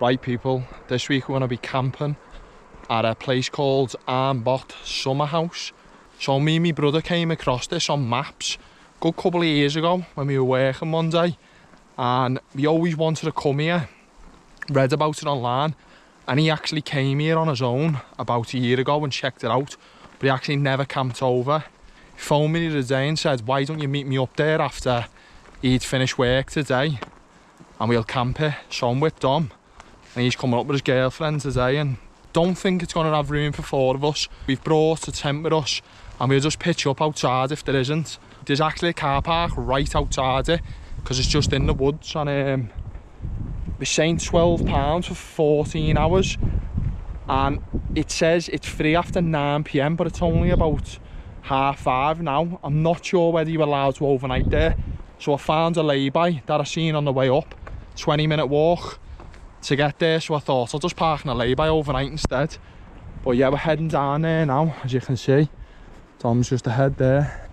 Right people, this week we're going to be camping at a place called Armbot Summer House. So me and my brother came across this on maps a good couple of years ago when we were working one day, and we always wanted to come here, read about it online, and he actually came here on his own about a year ago and checked it out, but he actually never camped over. He phoned me the other day and said, why don't you meet me up there after he'd finished work today and we'll camp here. So I'm with Dom and he's coming up with his girlfriend today, and don't think it's going to have room for 4 of us. We've brought a tent with us and we'll just pitch up outside if there isn't. There's actually a car park right outside it because it's just in the woods, and we're saying £12 for 14 hours, and it says it's free after 9 PM, but it's only about 5:30 now. I'm not sure whether you're allowed to overnight there, so I found a lay-by that I seen on the way up, 20-minute walk to get there, so I thought I'll just park in a lay-by overnight instead. But yeah, we're heading down there now, as you can see. Tom's just ahead there.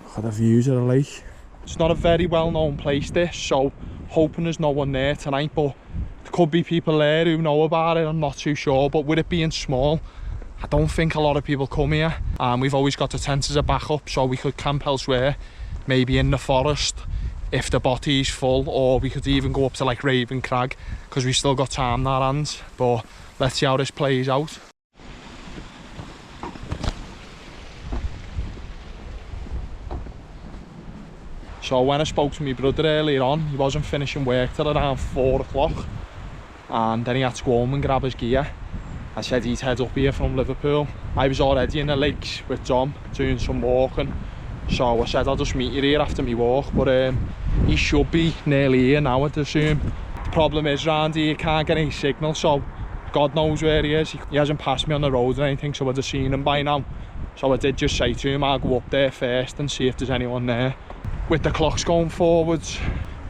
Look at the views of the lake. It's not a very well-known place this, so hoping there's no one there tonight, but there could be people there who know about it. I'm not too sure, but with it being small, I don't think a lot of people come here, and we've always got the tents as a backup, so we could camp elsewhere, maybe in the forest if the Bothy's full, or we could even go up to like Raven Crag because we still got time in our hands. But let's see how this plays out. So when I spoke to my brother earlier on, he wasn't finishing work till around 4 o'clock, and then he had to go home and grab his gear. I said he'd head up here from Liverpool. I was already in the lakes with Tom doing some walking, so I said I'll just meet you here after my walk, but he should be nearly here now, I'd assume. The problem is round here you can't get any signal, so God knows where he is. He hasn't passed me on the road or anything, so I'd have seen him by now. So I did just say to him I'll go up there first and see if there's anyone there. With the clocks going forwards,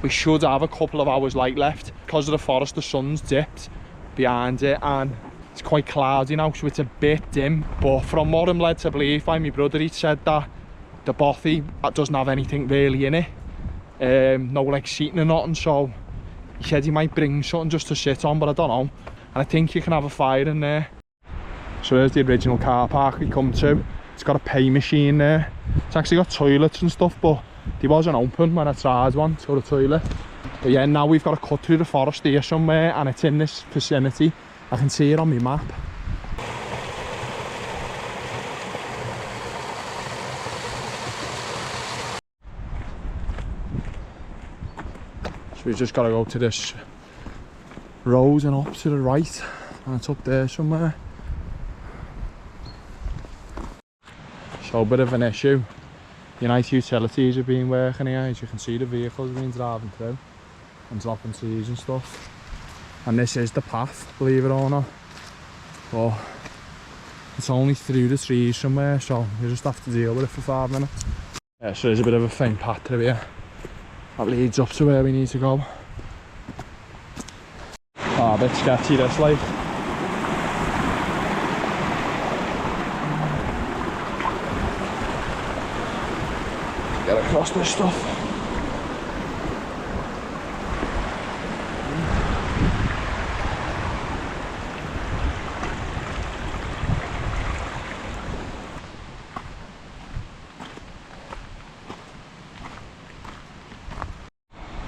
we should have a couple of hours light left. Because of the forest, the sun's dipped behind it and it's quite cloudy now, so it's a bit dim. But from what I'm led to believe by my brother, he said that the Bothy doesn't have anything really in it. No like seating or nothing, so he said he might bring something just to sit on, but I don't know. And I think you can have a fire in there. So there's the original car park we come to. It's got a pay machine there. It's actually got toilets and stuff, but they wasn't open when I tried one to go to the toilet. But yeah, now we've got to cut through the forest here somewhere, and it's in this vicinity. I can see it on my map. So we've just got to go to this road and up to the right, and it's up there somewhere. So a bit of an issue. United Utilities have been working here. As you can see, the vehicles have been driving through and dropping trees and stuff. And this is the path, believe it or not. But it's only through the trees somewhere, so you just have to deal with it for 5 minutes. Yeah, so there's a bit of a faint path through here that leads up to where we need to go. A bit sketchy this, like. Get across this stuff.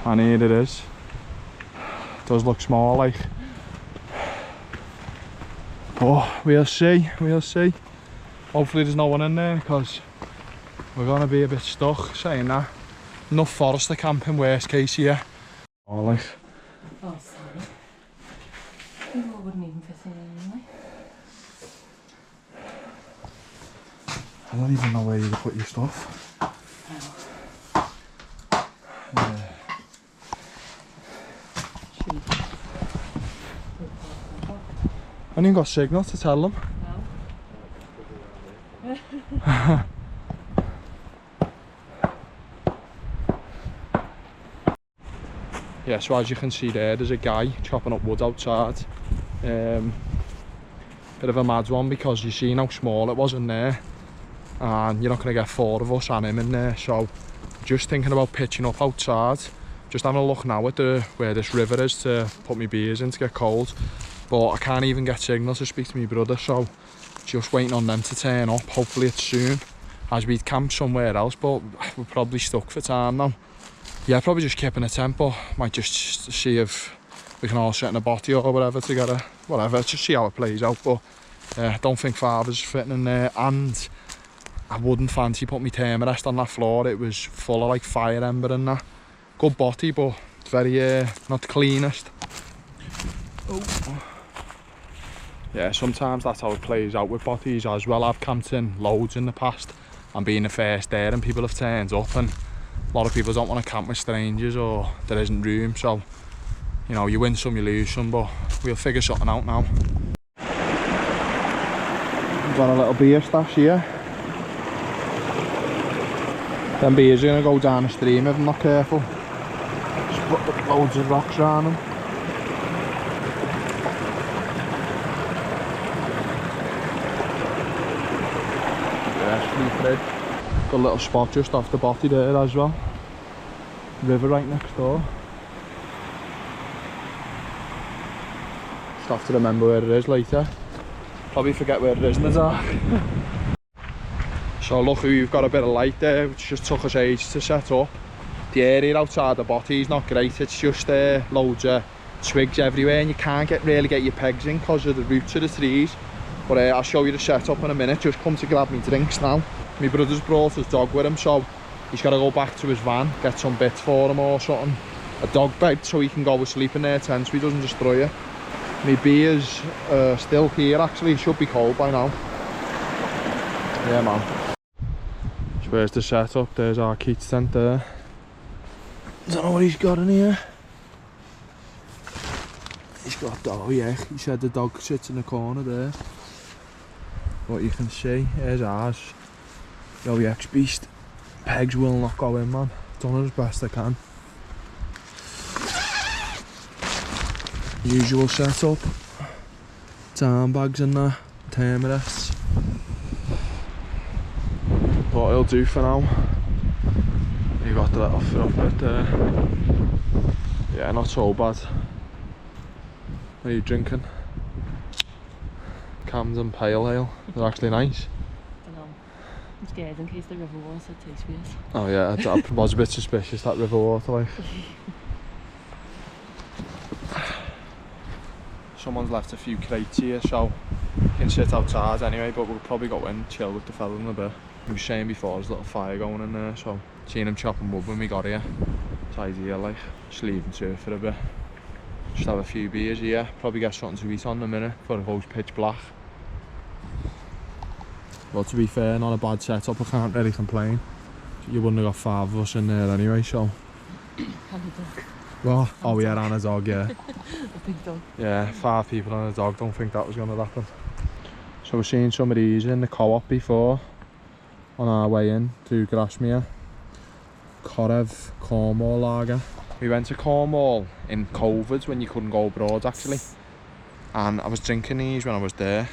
And here it is. It does look small, like. But we'll see, we'll see. Hopefully there's no one in there, because we're gonna be a bit stuck. Saying that, enough forest to camp in worst case here. Oh, like. Oh, sorry. I wouldn't even fit in anyway. I don't even know where you put your stuff. I ain't even got signal to tell them. No. Yeah, so as you can see there's a guy chopping up wood outside. Bit of a mad one, because you see how small it was in there, and you're not going to get 4 of us and him in there, so just thinking about pitching up outside Just having a look now at where this river is to put my beers in to get cold. But I can't even get signal to speak to my brother, so just waiting on them to turn up. Hopefully it's soon, as we'd camp somewhere else, but we're probably stuck for time now. Yeah, probably just keeping a tent, but might just see if we can all sit in a bothy or whatever together. Whatever, just see how it plays out. But I don't think father's fitting in there, and I wouldn't fancy putting my thermarest on that floor. It was full of like fire ember and that. Good bothy, but very not the cleanest. Oh. Yeah, sometimes that's how it plays out with bothies as well. I've camped in loads in the past and been the first there, and people have turned up, and a lot of people don't want to camp with strangers or there isn't room, so you know, you win some, you lose some, but we'll figure something out now. We've got a little beer stash here. Them beers are going to go down the stream if I'm not careful. Just put loads of rocks around them. Got a little spot just off the bothy there as well. River right next door. Just have to remember where it is later. Probably forget where it is in the dark. So luckily we've got a bit of light there, which just took us ages to set up. The area outside the bothy is not great. It's just loads of twigs everywhere, and you can't really get your pegs in because of the roots of the trees. But I'll show you the setup in a minute. Just come to grab me drinks now. My brother's brought his dog with him, so he's got to go back to his van, get some bits for him or something. A dog bed so he can go asleep in their tent so he doesn't destroy it. My beer's still here actually, it should be cold by now. Yeah man. So where's the setup? There's our Keith's tent there. Don't know what he's got in here. He's got, oh yeah, he said the dog sits in the corner there. What you can see, here's ours. Yo, the X-Beast. Pegs will not go in, man. Done it as best I can. Usual setup. Time bags in there, thermarests. What it'll do for now. You got the little front bit there. Yeah, not so bad. What are you drinking? Camden Pale Ale. They're actually nice. I know. I'm scared in case the river water tastes weird. Oh yeah, I was a bit suspicious, that river water like. Someone's left a few crates here, so you can sit outside anyway, but we'll probably go in and chill with the fella in a bit. He was saying before there's a little fire going in there, so seen him chopping wood when we got here. It's ideal, like. Just leave him to it for a bit. Just have a few beers here, probably get something to eat on in a minute before it goes pitch black. Well, to be fair, not a bad setup, I can't really complain. You wouldn't have got 5 of us in there anyway, so. And a dog. Well, oh yeah, and a dog, yeah. A big dog. Yeah, 5 people and a dog, don't think that was going to happen. So we're seeing some of these in the co-op before, on our way in to Grasmere. Korev Cornwall Lager. We went to Cornwall in COVID when you couldn't go abroad actually. And I was drinking these when I was there.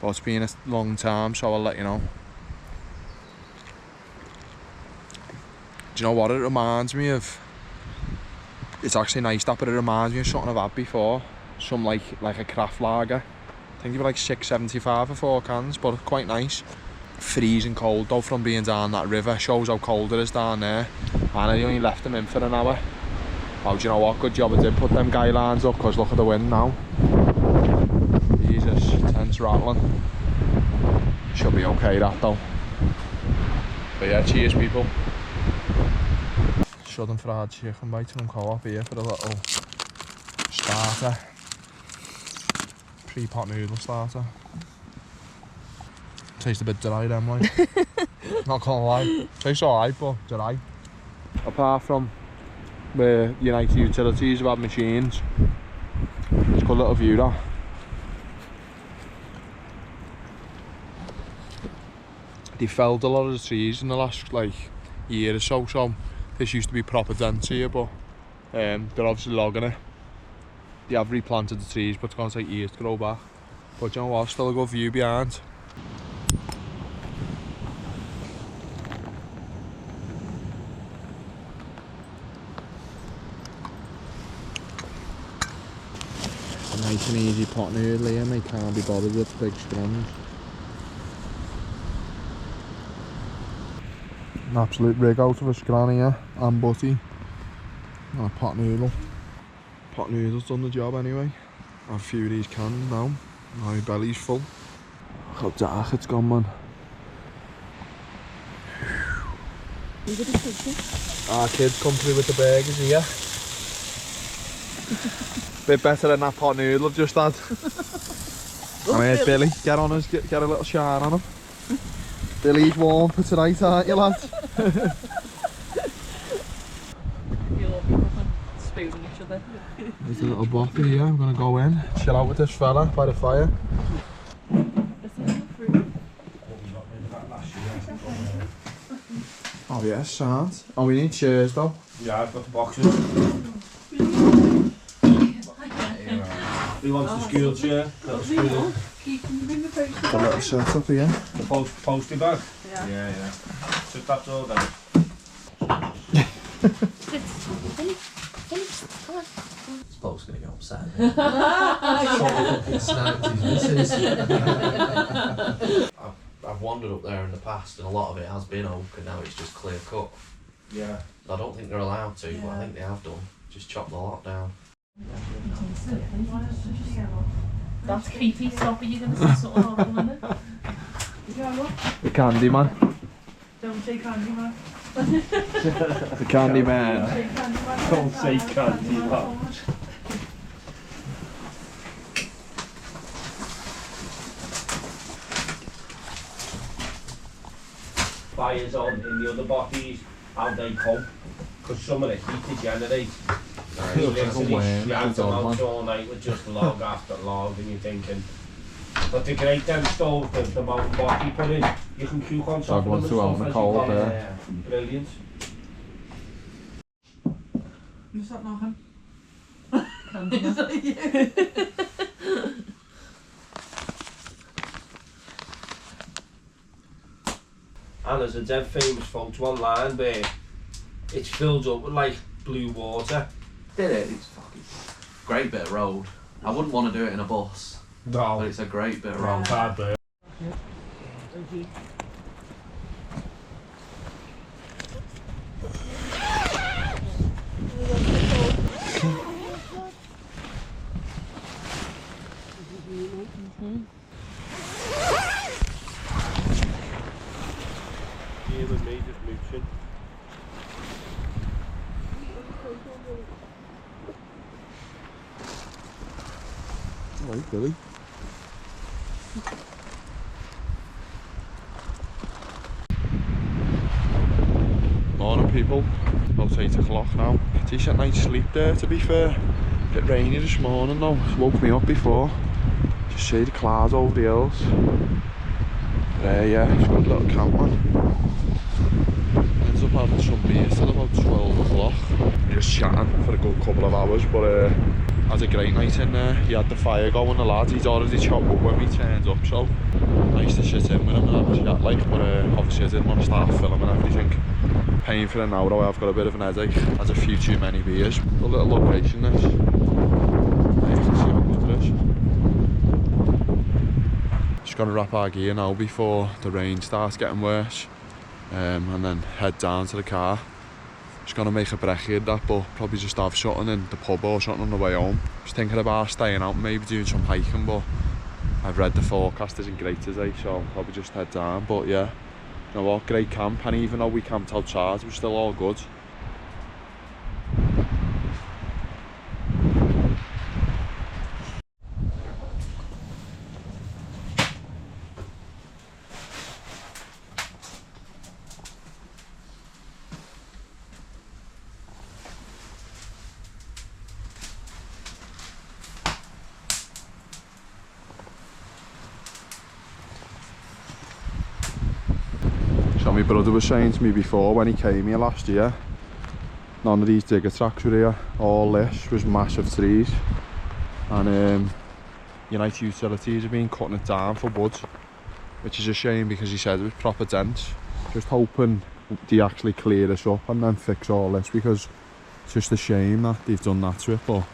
But it's been a long time, so I'll let you know. Do you know what it reminds me of? It's actually nice that, but it reminds me of something I've had before. Some like a craft lager. I think they were like $6.75 for 4 cans, but quite nice. Freezing cold though from being down that river. Shows how cold it is down there. And I only left them in for an hour. Oh, do you know what? Good job I did put them guy lines up, because look at the wind now. Jesus, tent's rattling. Should be okay that though. But yeah, cheers people. Southern fried chicken bites from co-op here for a little starter. Pre-pot noodle starter. Tastes a bit dry then, like. Not gonna lie. Tastes alright, but dry. Apart from where United Utilities have had machines, it's a good little view that. They felled a lot of the trees in the last like year or so, so this used to be proper dense here, but they're obviously logging it. They have replanted the trees, but it's going to take years to grow back. But you know what, still a good view behind. Nice and easy pot noodling, they can't be bothered with big scrans. An absolute rig out of a scran here, and butty, and a pot noodle. Pot noodle's done the job anyway. I've a few of these cans now, my belly's full. Look how dark it's gone, man. Our kids come through with the burgers here. Bit better than that pot noodle I've just had. And here's Billy, get on us, get a little shower on him. Billy's warm for tonight, aren't you, lads? You'll all be spooning each other. There's a little bothy here, I'm gonna go in, chill out with this fella by the fire. Oh yes, sound. Oh, we need chairs though. Yeah, I've got the boxes. He wants the school chair. Little school. Can you bring the poster A little setup here. The postie bag? Yeah. Yeah. Just that's all then. Spoke's gonna get upset. I've wandered up there in the past and a lot of it has been oak and now it's just clear cut. Yeah. I don't think they're allowed to, but I think they have done. Just chop the lot down. That's creepy. Stop, are you going to say something horrible in it? The candy man. Don't say candy man. The candy man. Don't say candy, man. Fires on in the other botties, how they come. Because some of the heat to generate. You literally stand them out all night with just log after log and you're thinking. But the great them stoves, the mountain botty put in, you can cook on top of them and stuff as you go. Yeah. Brilliant. Who's that knocking? And there's a dead famous photo online where it's filled up with like blue water. Did it? It's fucking great bit of road. I wouldn't want to do it in a bus, No. but it's a great bit of road. Hard bit. You and me just mooching. Alright, Billy. Morning people, about 8 o'clock now. Decent night's sleep there to be fair. A bit rainy this morning though, it's woke me up before. Just see the clouds over the hills. Yeah, it's a good little camp man. Ends up having some beer till about 12 o'clock. Just chatting for a good couple of hours, but had a great night in there. He had the fire going, the lads, he'd already chopped wood when we turned up, so nice to sit in with him and have a chat like, but obviously I didn't want to start filming everything. Paying for an hour though, I've got a bit of an headache. Has a few too many beers. A little location this. You can see how good it is. Just got to wrap our gear now before the rain starts getting worse. And then head down to the car. Just gonna make a brekkie of that, but probably just have something in the pub or something on the way home. Just thinking about staying out, maybe doing some hiking, but I've read the forecast isn't great today, so I'll probably just head down. But yeah, you know what, great camp, and even though we camped outside, we're still all good. So my brother was saying to me before when he came here last year, none of these digger tracks were here. All this was massive trees, and United Utilities have been cutting it down for wood, which is a shame because he said it was proper dense. Just hoping they actually clear this up and then fix all this, because it's just a shame that they've done that to it. But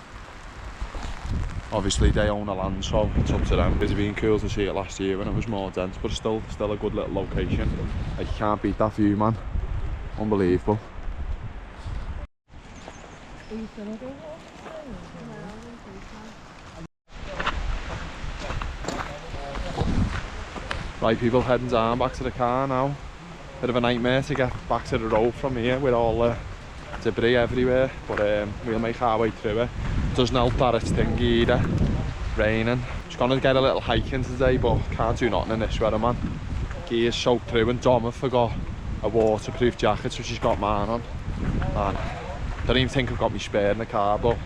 Obviously they own the land, so it's up to them. It'd have been cool to see it last year when it was more dense, but still a good little location. Like, you can't beat that view, man. Unbelievable. Right, people heading down back to the car now. Bit of a nightmare to get back to the road from here with all the debris everywhere, but we'll make our way through it. Doesn't help that it's stingy either, raining. Just gonna get a little hiking today, but can't do nothing in this weather, man. Gear's soaked through, and Dom forgot a waterproof jacket, so she's got mine on. Man, don't even think I've got me spare in the car, but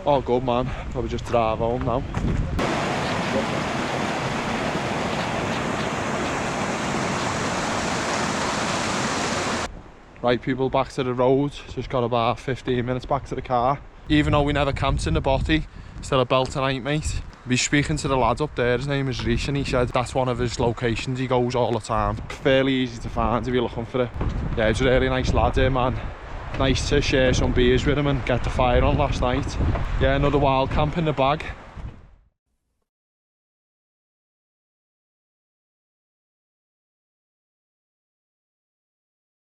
all good, man. Probably just drive home now. Right, people, back to the road. Just got about 15 minutes back to the car. Even though we never camped in the Bothy, still a belt tonight, mate. We're speaking to the lad up there, his name is Reece, and he said that's one of his locations he goes all the time. Fairly easy to find if you're looking for it. Yeah, he's a really nice lad here, man. Nice to share some beers with him and get the fire on last night. Yeah, another wild camp in the bag.